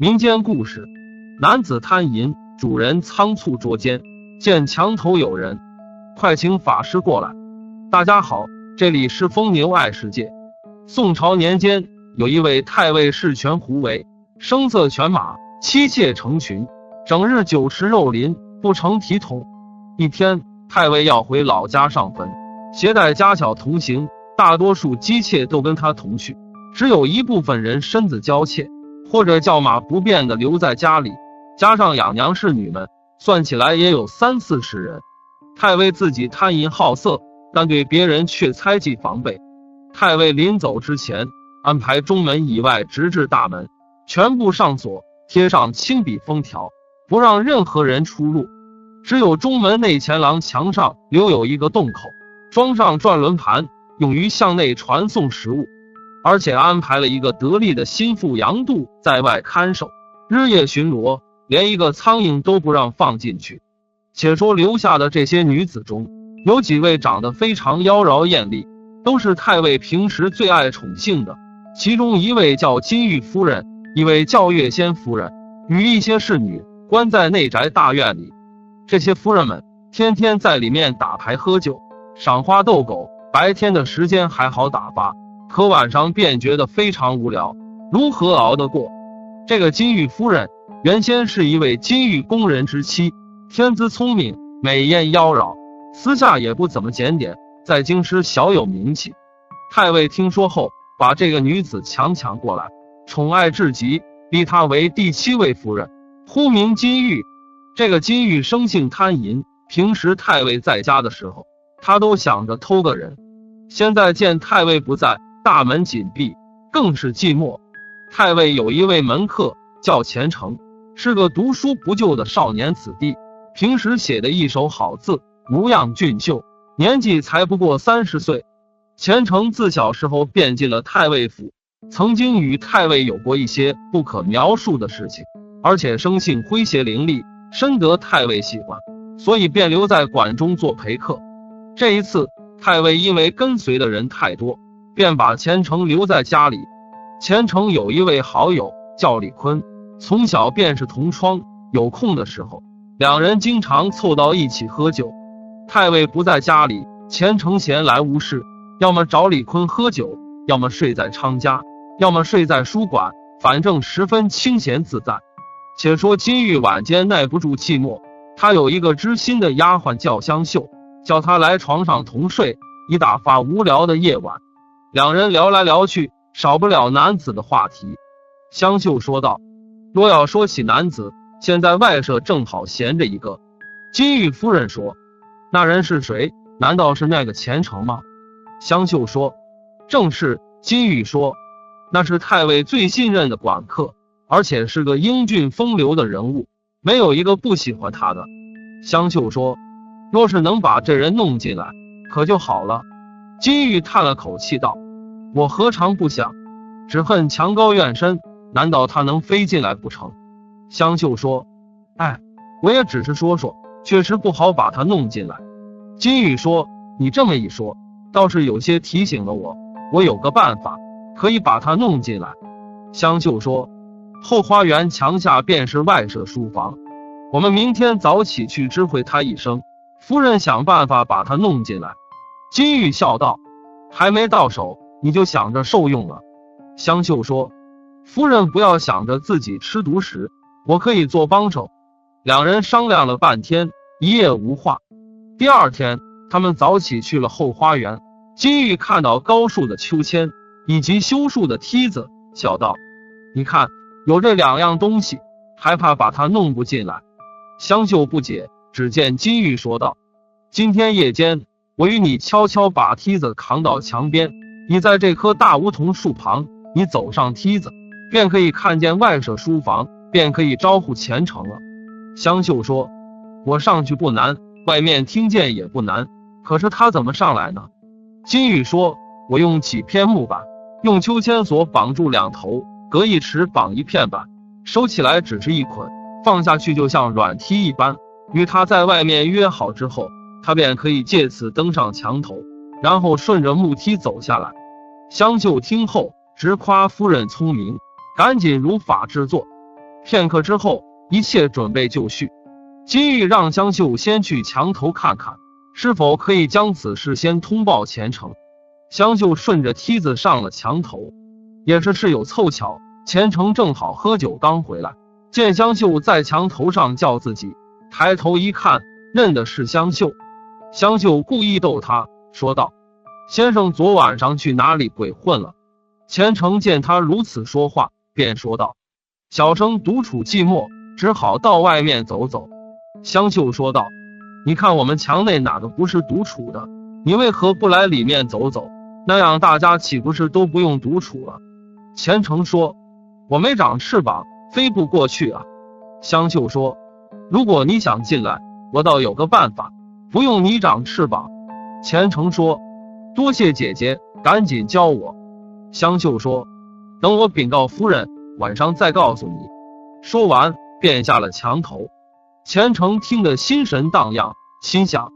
民间故事：男子贪淫，主人仓促捉奸，见墙头有人，快请法师过来。大家好，这里是疯牛爱世界。宋朝年间，有一位太尉视权胡为，声色犬马，妻妾成群，整日酒池肉林，不成体统。一天，太尉要回老家上坟，携带家小同行，大多数姬妾都跟他同去，只有一部分人身子娇怯，或者叫马不便的留在家里，加上养娘侍女们，算起来也有30-40人。太尉自己贪淫好色，但对别人却猜忌防备。太尉临走之前，安排中门以外直至大门全部上锁，贴上亲笔封条，不让任何人出入。只有中门内前廊墙上留有一个洞口，装上转轮盘，用于向内传送食物，而且安排了一个得力的心腹杨度在外看守，日夜巡逻，连一个苍蝇都不让放进去。且说留下的这些女子中，有几位长得非常妖娆艳丽，都是太尉平时最爱宠幸的。其中一位叫金玉夫人，一位叫月仙夫人，与一些侍女关在内宅大院里。这些夫人们天天在里面打牌喝酒，赏花斗狗，白天的时间还好打发，可晚上便觉得非常无聊，如何熬得过？这个金玉夫人原先是一位金玉工人之妻，天资聪明，美艳妖娆，私下也不怎么检点，在京师小有名气。太尉听说后，把这个女子强过来，宠爱至极，立她为第7位夫人，呼名金玉。这个金玉生性贪淫，平时太尉在家的时候，他都想着偷个人。现在见太尉不在，大门紧闭，更是寂寞。太尉有一位门客叫钱成，是个读书不就的少年子弟，平时写的一手好字，模样俊秀，年纪才不过30岁。钱成自小时候便进了太尉府，曾经与太尉有过一些不可描述的事情，而且生性诙谐伶俐，深得太尉喜欢，所以便留在馆中做陪客。这一次，太尉因为跟随的人太多，便把钱成留在家里。钱成有一位好友叫李坤，从小便是同窗，有空的时候，两人经常凑到一起喝酒。太尉不在家里，钱成闲来无事，要么找李坤喝酒，要么睡在昌家，要么睡在书馆，反正十分清闲自在。且说金玉晚间耐不住寂寞，他有一个知心的丫鬟叫香秀，叫他来床上同睡，以打发无聊的夜晚。两人聊来聊去，少不了男子的话题。香秀说道：若要说起男子，现在外舍正好闲着一个。金玉夫人说：那人是谁？难道是那个钱成吗？香秀说：正是。金玉说：那是太尉最信任的管客，而且是个英俊风流的人物，没有一个不喜欢他的。香秀说：若是能把这人弄进来，可就好了。金玉叹了口气道：我何尝不想，只恨墙高院深，难道他能飞进来不成？香秀说：我也只是说说，确实不好把他弄进来。金玉说：你这么一说，倒是有些提醒了我，我有个办法，可以把他弄进来。香秀说：后花园墙下便是外舍书房，我们明天早起去知会他一声，夫人想办法把他弄进来。金玉笑道：还没到手，你就想着受用了。香秀说：夫人不要想着自己吃独食，我可以做帮手。两人商量了半天，一夜无话。第二天，他们早起去了后花园。金玉看到高树的秋千以及修树的梯子，笑道：你看，有这2样东西，还怕把它弄不进来？香秀不解，只见金玉说道：今天夜间，我与你悄悄把梯子扛到墙边，你在这棵大梧桐树旁，你走上梯子，便可以看见外舍书房，便可以招呼钱成了。香秀说：我上去不难，外面听见也不难，可是他怎么上来呢？金玉说：我用几片木板，用秋千索绑住2头，隔1尺绑1片板，收起来只是一捆，放下去就像软梯一般。与他在外面约好之后，他便可以借此登上墙头，然后顺着木梯走下来。香秀听后直夸夫人聪明，赶紧如法制作。片刻之后，一切准备就绪。金玉让香秀先去墙头看看，是否可以将此事先通报前程。香秀顺着梯子上了墙头，也是事有凑巧，前程正好喝酒刚回来，见香秀在墙头上叫自己，抬头一看，认的是香秀。香秀故意逗他，说道：先生昨晚上去哪里鬼混了？前程见他如此说话，便说道：小生独处寂寞，只好到外面走走。香秀说道：你看我们墙内哪个不是独处的？你为何不来里面走走？那样大家岂不是都不用独处了？前程说：我没长翅膀，飞不过去啊。香秀说：如果你想进来，我倒有个办法，不用你长翅膀。前程说：多谢姐姐，赶紧教我。香秀说：等我禀告夫人，晚上再告诉你。说完便下了墙头。前程听得心神荡漾，心想：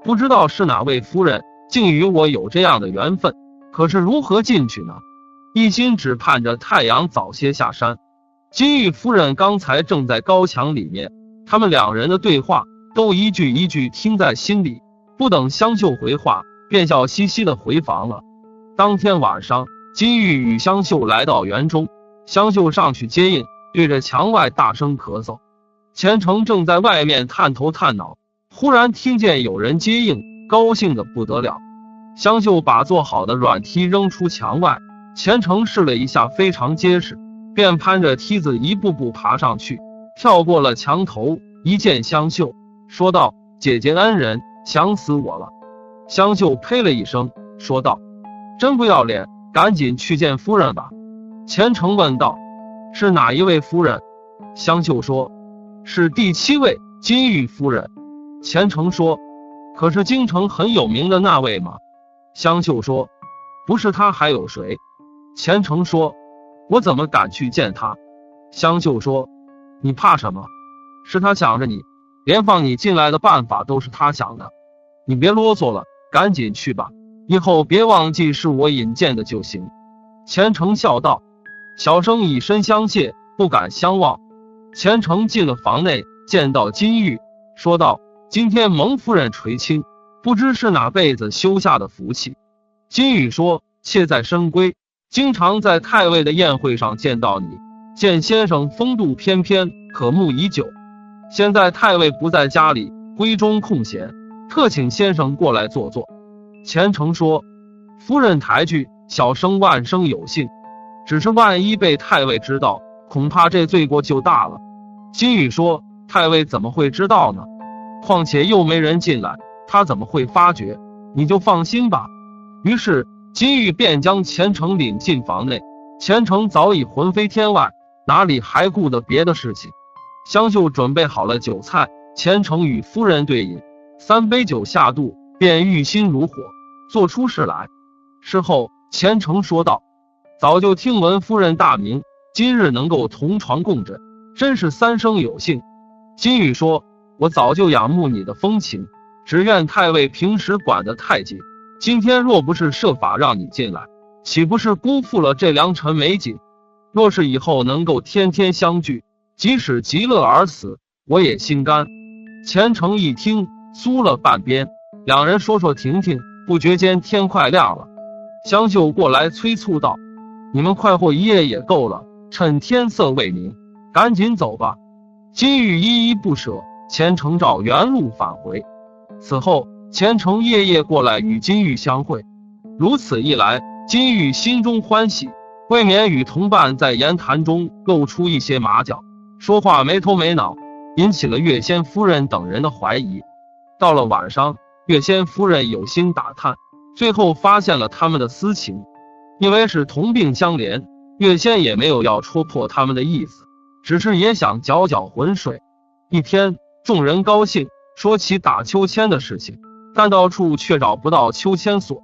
不知道是哪位夫人竟与我有这样的缘分，可是如何进去呢？一心只盼着太阳早些下山。金玉夫人刚才正在高墙里面，他们两人的对话都一句一句听在心里，不等香秀回话，便笑嘻嘻的回房了。当天晚上，金玉与香秀来到园中，香秀上去接应，对着墙外大声咳嗽。前程正在外面探头探脑，忽然听见有人接应，高兴得不得了。香秀把做好的软梯扔出墙外，前程试了一下，非常结实，便攀着梯子一步步爬上去，跳过了墙头，一见香秀，说道：姐姐恩人，想死我了。香秀呸了一声，说道：真不要脸，赶紧去见夫人吧。前程问道：是哪一位夫人？香秀说：是第7位金玉夫人。前程说：可是京城很有名的那位吗？香秀说：不是他还有谁？前程说：我怎么敢去见他？香秀说：你怕什么？是他想着你，连放你进来的办法都是他想的。你别啰嗦了，赶紧去吧，以后别忘记是我引荐的就行。前程笑道：小生以身相谢，不敢相忘。前程进了房内，见到金玉，说道：今天蒙夫人垂青，不知是哪辈子修下的福气。金玉说：妾在深闺，经常在太尉的宴会上见到你，见先生风度翩翩，可慕已久。现在太尉不在家里，闺中空闲，特请先生过来坐坐。前程说：夫人抬举，小生万生有幸，只是万一被太尉知道，恐怕这罪过就大了。金玉说：太尉怎么会知道呢？况且又没人进来，他怎么会发觉？你就放心吧。于是金玉便将前程领进房内。前程早已魂飞天外，哪里还顾得别的事情。香秀准备好了酒菜，前程与夫人对饮，3杯酒下肚，便欲心如火，做出事来。事后前程说道：早就听闻夫人大名，今日能够同床共枕，真是三生有幸。金玉说：我早就仰慕你的风情，只愿太尉平时管得太紧，今天若不是设法让你进来，岂不是辜负了这良辰美景？若是以后能够天天相聚，即使极乐而死，我也心甘。前程一听，酥了半边，两人说说停停，不觉间天快亮了。香秀过来催促道：你们快活一夜也够了，趁天色未明，赶紧走吧。金玉依依不舍，前程照原路返回。此后前程夜夜过来与金玉相会，如此一来，金玉心中欢喜，未免与同伴在言谈中露出一些马脚，说话没头没脑，引起了月仙夫人等人的怀疑。到了晚上，月仙夫人有心打探，最后发现了他们的私情。因为是同病相怜，月仙也没有要戳破他们的意思，只是也想搅搅浑水。一天，众人高兴，说起打秋千的事情，但到处却找不到秋千索。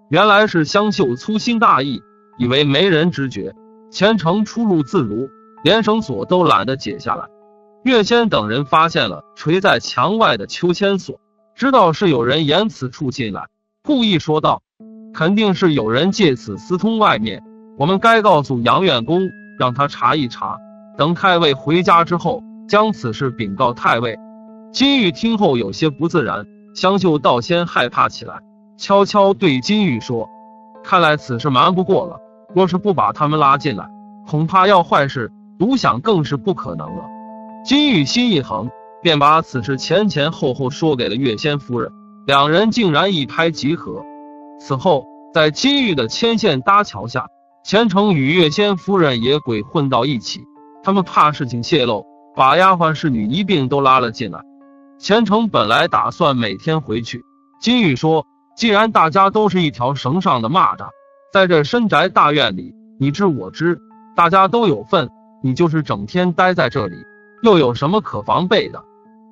原来是香秀粗心大意，以为没人知觉，前程出入自如，连绳索都懒得解下来。月仙等人发现了垂在墙外的秋千索，知道是有人沿此处进来，故意说道：肯定是有人借此私通外面，我们该告诉杨院公，让他查一查，等太尉回家之后，将此事禀告太尉。金玉听后有些不自然，香秀倒先害怕起来，悄悄对金玉说：看来此事瞒不过了，若是不把他们拉进来，恐怕要坏事，独享更是不可能了。金玉心一横，便把此事前后说给了岳仙夫人，两人竟然一拍即合。此后在金玉的牵线搭桥下，钱程与岳仙夫人也鬼混到一起，他们怕事情泄露，把丫鬟侍女一并都拉了进来。钱程本来打算每天回去，金玉说，既然大家都是一条绳上的蚂蚱，在这深宅大院里，你知我知，大家都有份，你就是整天待在这里，又有什么可防备的？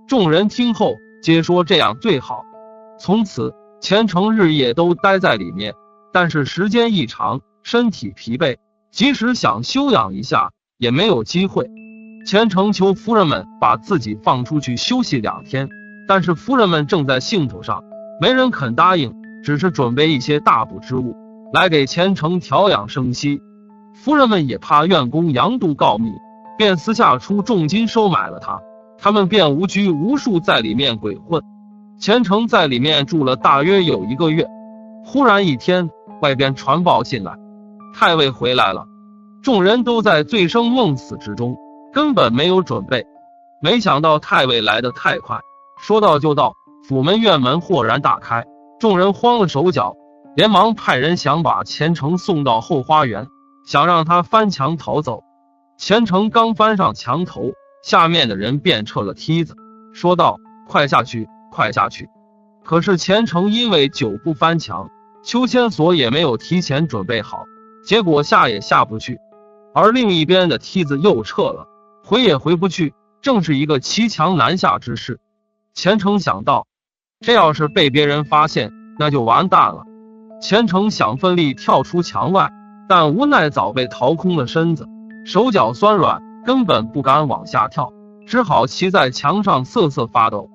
众人听后皆说这样最好。从此钱程日夜都待在里面，但是时间一长，身体疲惫，即使想休养一下也没有机会。钱程求夫人们把自己放出去休息2天，但是夫人们正在兴头上，没人肯答应，只是准备一些大补之物来给钱程调养生息。夫人们也怕院工杨度告密，便私下出重金收买了他，他们便无拘无束在里面鬼混。钱程在里面住了大约有1个月，忽然一天，外边传报进来，太尉回来了。众人都在醉生梦死之中，根本没有准备。没想到太尉来得太快，说到就到，府门院门豁然大开，众人慌了手脚，连忙派人想把钱程送到后花园，想让他翻墙逃走。钱程刚翻上墙头，下面的人便撤了梯子，说道：快下去，快下去。可是钱程因为久不翻墙，秋千索也没有提前准备好，结果下也下不去，而另一边的梯子又撤了，回也回不去，正是一个骑墙难下之事。钱程想到，这要是被别人发现，那就完蛋了。钱程想奋力跳出墙外，但无奈早被掏空了身子，手脚酸软，根本不敢往下跳，只好骑在墙上瑟瑟发抖。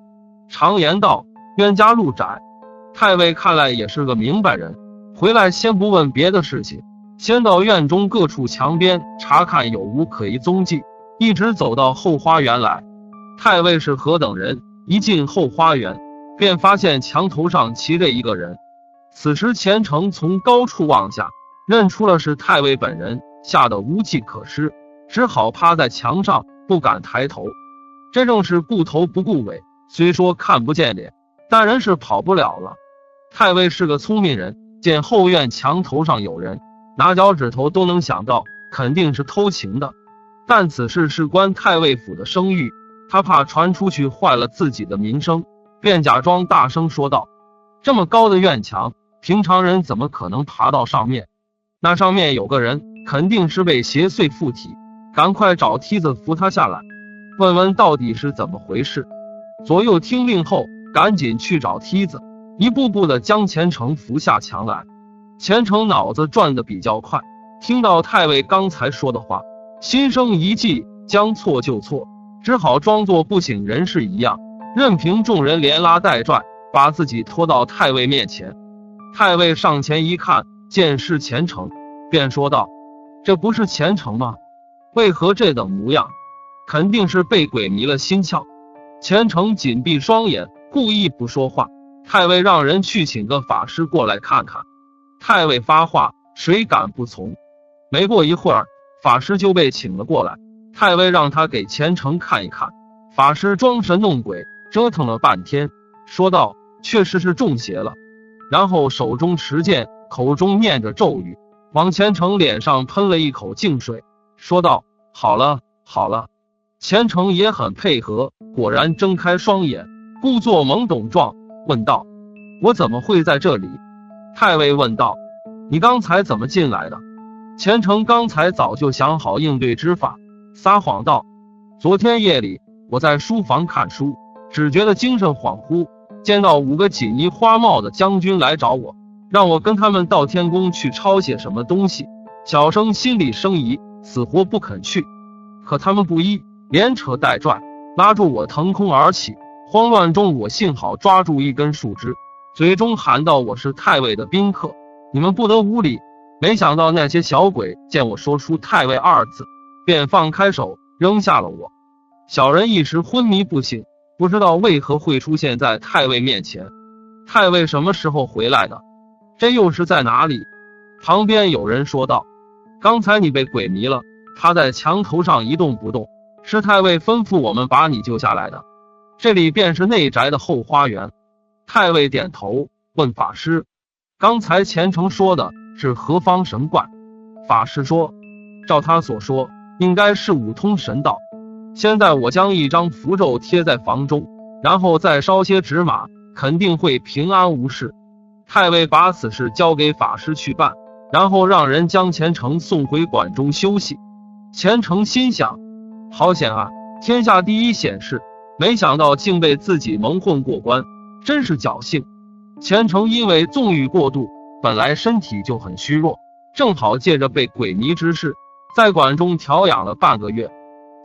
常言道，冤家路窄，太尉看来也是个明白人，回来先不问别的事情，先到院中各处墙边查看有无可疑踪迹，一直走到后花园来。太尉是何等人，一进后花园，便发现墙头上骑着一个人。此时钱程从高处望下，认出了是太尉本人，吓得无计可施，只好趴在墙上，不敢抬头。这正是顾头不顾尾，虽说看不见脸，但人是跑不了了。太尉是个聪明人，见后院墙头上有人，拿脚趾头都能想到肯定是偷情的，但此事事关太尉府的声誉，他怕传出去坏了自己的名声，便假装大声说道：这么高的院墙，平常人怎么可能爬到上面？那上面有个人，肯定是被邪祟附体，赶快找梯子扶他下来，问问到底是怎么回事。左右听令后，赶紧去找梯子，一步步的将钱程扶下墙来。钱程脑子转得比较快，听到太尉刚才说的话，心生一计，将错就错，只好装作不省人事一样，任凭众人连拉带拽，把自己拖到太尉面前。太尉上前一看，见是钱程，便说道：这不是钱程吗？为何这等模样？肯定是被鬼迷了心窍。钱程紧闭双眼，故意不说话。太尉让人去请个法师过来看看。太尉发话，谁敢不从？没过一会儿，法师就被请了过来。太尉让他给钱程看一看。法师装神弄鬼，折腾了半天，说道：确实是中邪了。然后手中持剑，口中念着咒语，往钱程脸上喷了一口净水，说道：好了好了。钱程也很配合，果然睁开双眼，故作懵懂状，问道：我怎么会在这里？太尉问道：你刚才怎么进来的？钱程刚才早就想好应对之法，撒谎道：昨天夜里我在书房看书，只觉得精神恍惚，见到5个锦衣花帽的将军来找我，让我跟他们到天宫去抄写什么东西。小生心里生疑，死活不肯去，可他们不依，连扯带拽，拉住我腾空而起。慌乱中我幸好抓住一根树枝，嘴中喊道：我是太尉的宾客，你们不得无礼。没想到那些小鬼见我说出太尉2字，便放开手，扔下了我。小人一时昏迷不醒，不知道为何会出现在太尉面前。太尉什么时候回来的？这又是在哪里？旁边有人说道：刚才你被鬼迷了，他在墙头上一动不动，是太尉吩咐我们把你救下来的。这里便是内宅的后花园。太尉点头，问法师：刚才虔诚说的是何方神怪？法师说：照他所说，应该是五通神道。现在我将一张符咒贴在房中，然后再烧些纸马，肯定会平安无事。太尉把此事交给法师去办，然后让人将虔诚送回馆中休息。虔诚心想：好险啊，天下第一显示，没想到竟被自己蒙混过关，真是侥幸。虔诚因为纵欲过度，本来身体就很虚弱，正好借着被鬼迷之事，在馆中调养了半个月。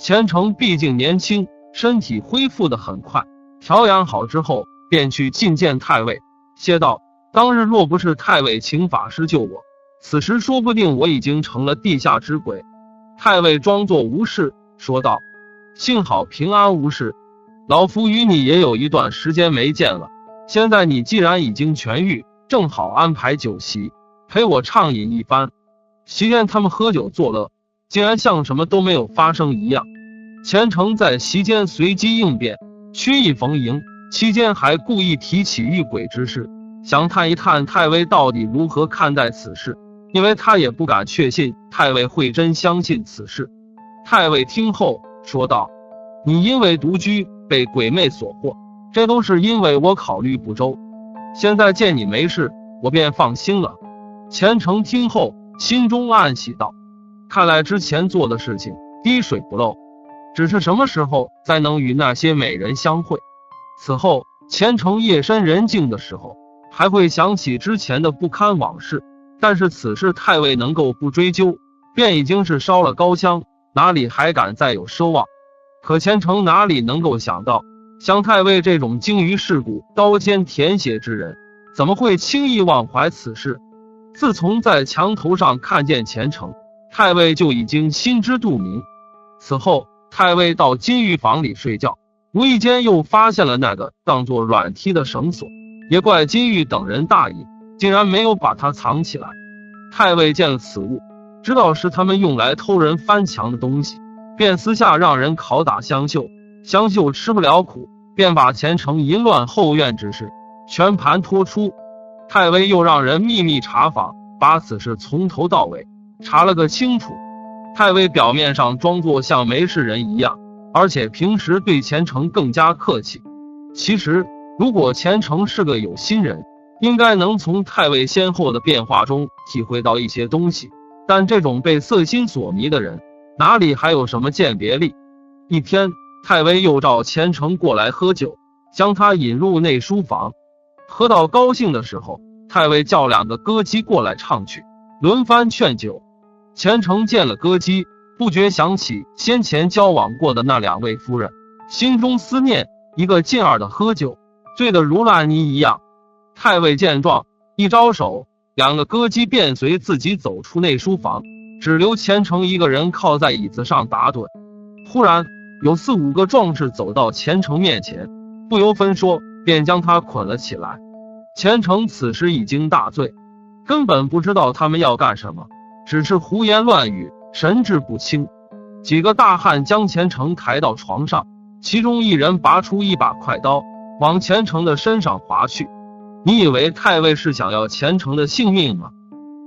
虔诚毕竟年轻，身体恢复得很快，调养好之后便去觐见太尉，谢道：当日若不是太尉请法师救我，此时说不定我已经成了地下之鬼。太尉装作无事，说道：幸好平安无事，老夫与你也有一段时间没见了，现在你既然已经痊愈，正好安排酒席，陪我畅饮一番。席间他们喝酒作乐，竟然像什么都没有发生一样。虔诚在席间随机应变，曲意逢迎，期间还故意提起遇鬼之事，想探一探太尉到底如何看待此事，因为他也不敢确信太尉会真相信此事。太尉听后说道：你因为独居被鬼魅所惑，这都是因为我考虑不周，现在见你没事，我便放心了。虔诚听后心中暗喜道：看来之前做的事情滴水不漏，只是什么时候才能与那些美人相会。此后虔诚夜深人静的时候，还会想起之前的不堪往事，但是此事太尉能够不追究，便已经是烧了高香，哪里还敢再有奢望。可虔诚哪里能够想到，像太尉这种精于世故、刀尖舔血之人，怎么会轻易忘怀此事？自从在墙头上看见虔诚，太尉就已经心知肚明。此后太尉到金玉房里睡觉，无意间又发现了那个当作软梯的绳索，也怪金玉等人大意，竟然没有把它藏起来。太尉见了此物，知道是他们用来偷人翻墙的东西，便私下让人拷打香秀。香秀吃不了苦，便把虔诚淫乱后院之事全盘托出。太尉又让人秘密查访，把此事从头到尾查了个清楚。太尉表面上装作像没事人一样，而且平时对虔诚更加客气。其实如果虔诚是个有心人，应该能从太尉先后的变化中体会到一些东西，但这种被色心所迷的人，哪里还有什么鉴别力？一天，太尉又召虔诚过来喝酒，将他引入内书房。喝到高兴的时候，太尉叫2个歌姬过来唱曲，轮番劝酒。虔诚见了歌姬，不觉想起先前交往过的那2位夫人，心中思念，一个劲儿的喝酒，醉得如烂泥一样。太尉见状，一招手，2个歌姬便随自己走出内书房，只留虔诚一个人靠在椅子上打盹。忽然有4、5个壮士走到虔诚面前，不由分说便将他捆了起来。虔诚此时已经大醉，根本不知道他们要干什么，只是胡言乱语，神志不清。几个大汉将虔诚抬到床上，其中一人拔出一把快刀，往虔诚的身上划去。你以为太尉是想要虔诚的性命吗？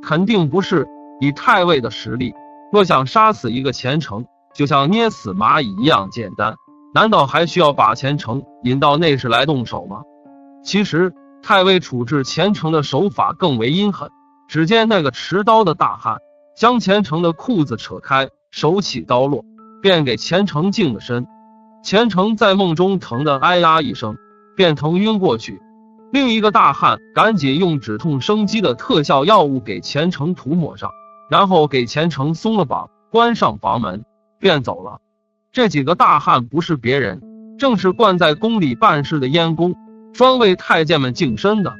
肯定不是。以太尉的实力，若想杀死一个虔诚，就像捏死蚂蚁一样简单，难道还需要把虔诚引到内室来动手吗？其实太尉处置虔诚的手法更为阴狠。只见那个持刀的大汉将虔诚的裤子扯开，手起刀落，便给虔诚净了身。虔诚在梦中疼得哎呀一声，便疼晕过去。另一个大汉赶紧用止痛生肌的特效药物给虔诚涂抹上，然后给虔诚松了绑，关上房门便走了。这几个大汉不是别人，正是惯在宫里办事的燕公，专为太监们净身的。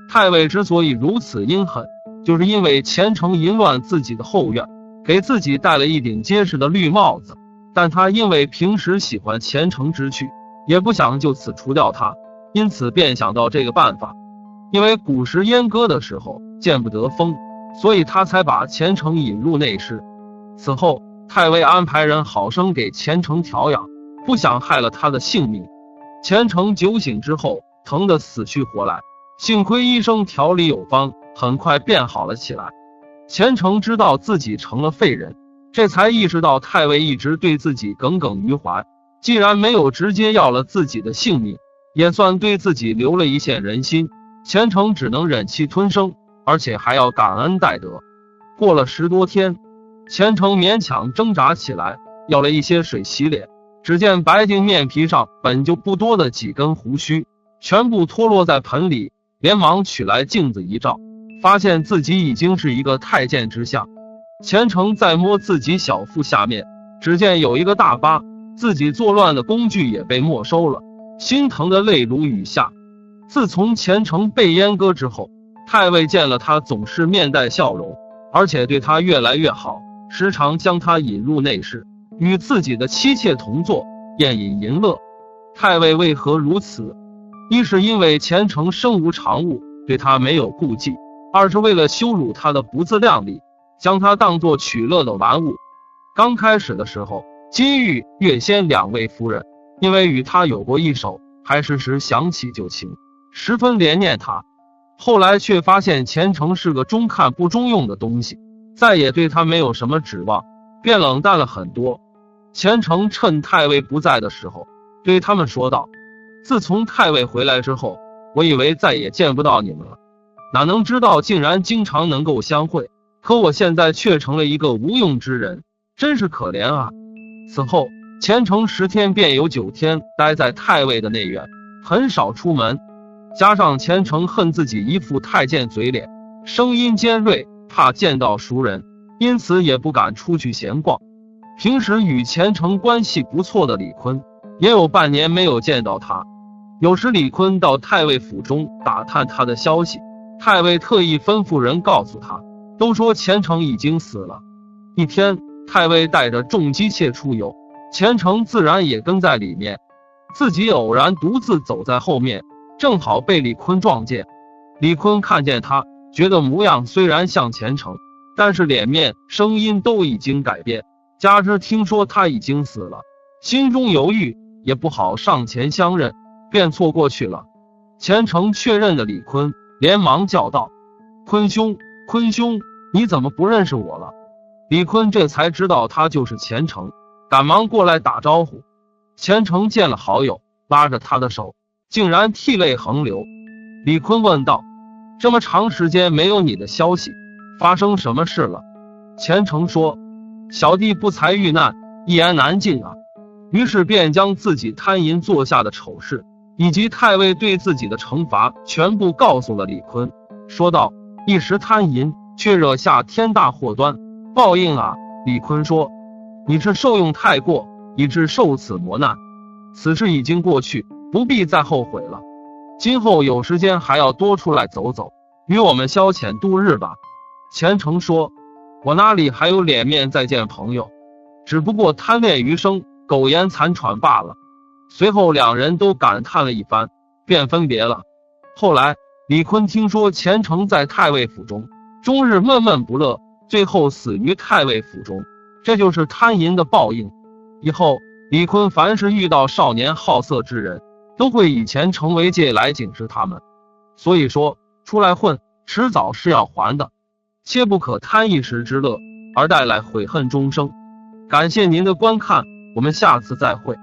太尉之所以如此阴狠，就是因为虔诚淫乱自己的后院，给自己戴了一顶结实的绿帽子，但他因为平时喜欢虔诚之趣，也不想就此除掉他，因此便想到这个办法。因为古时阉割的时候见不得风，所以他才把虔诚引入内室。此后太尉安排人好生给虔诚调养，不想害了他的性命。虔诚酒醒之后疼得死去活来，幸亏医生调理有方，很快变好了起来。虔诚知道自己成了废人，这才意识到太尉一直对自己耿耿于怀，既然没有直接要了自己的性命，也算对自己留了一线人心。虔诚只能忍气吞声，而且还要感恩戴德。过了10多天，虔诚勉强挣扎起来，要了一些水洗脸，只见白净面皮上本就不多的几根胡须全部脱落在盆里，连忙取来镜子一照，发现自己已经是一个太监之相。虔诚再摸自己小腹下面，只见有一个大疤，自己作乱的工具也被没收了，心疼的泪如雨下。自从虔诚被阉割之后，太尉见了他总是面带笑容，而且对他越来越好，时常将他引入内室，与自己的妻妾同坐，宴饮淫乐。太尉为何如此？一是因为虔诚身无长物，对他没有顾忌；二是为了羞辱他的不自量力，将他当作取乐的玩物。刚开始的时候，金玉、月仙2位夫人因为与他有过一手，还时时想起旧情，十分怜念他。后来却发现虔诚是个中看不中用的东西，再也对他没有什么指望，便冷淡了很多。虔诚趁太尉不在的时候对他们说道：自从太尉回来之后，我以为再也见不到你们了，哪能知道竟然经常能够相会，可我现在却成了一个无用之人，真是可怜啊。此后虔诚10天便有9天待在太尉的内院，很少出门。加上虔诚恨自己一副太监嘴脸，声音尖锐，怕见到熟人，因此也不敢出去闲逛。平时与虔诚关系不错的李坤也有半年没有见到他。有时李坤到太尉府中打探他的消息，太尉特意吩咐人告诉他，都说虔诚已经死了。一天，太尉带着众姬妾出游，虔诚自然也跟在里面，自己偶然独自走在后面，正好被李坤撞见。李坤看见他，觉得模样虽然像虔诚，但是脸面声音都已经改变，加之听说他已经死了，心中犹豫，也不好上前相认，便错过去了。虔诚确认了李坤，连忙叫道：坤兄，坤兄，你怎么不认识我了？李坤这才知道他就是虔诚，赶忙过来打招呼。虔诚见了好友，拉着他的手，竟然涕泪横流。李坤问道：这么长时间没有你的消息，发生什么事了？虔诚说：小弟不才遇难，一言难尽啊。于是便将自己贪淫做下的丑事，以及太尉对自己的惩罚全部告诉了李坤，说道：一时贪淫，却惹下天大祸端，报应啊。李坤说：你是受用太过，以致受此磨难，此事已经过去，不必再后悔了。今后有时间还要多出来走走，与我们消遣度日吧。虔诚说：我哪里还有脸面再见朋友，只不过贪恋余生，苟延残喘罢了。随后两人都感叹了一番，便分别了。后来李坤听说虔诚在太尉府中终日闷闷不乐，最后死于太尉府中，这就是贪淫的报应。以后李坤凡是遇到少年好色之人，都会以虔诚为戒来警示他们。所以说出来混，迟早是要还的，切不可贪一时之乐，而带来悔恨终生。感谢您的观看，我们下次再会。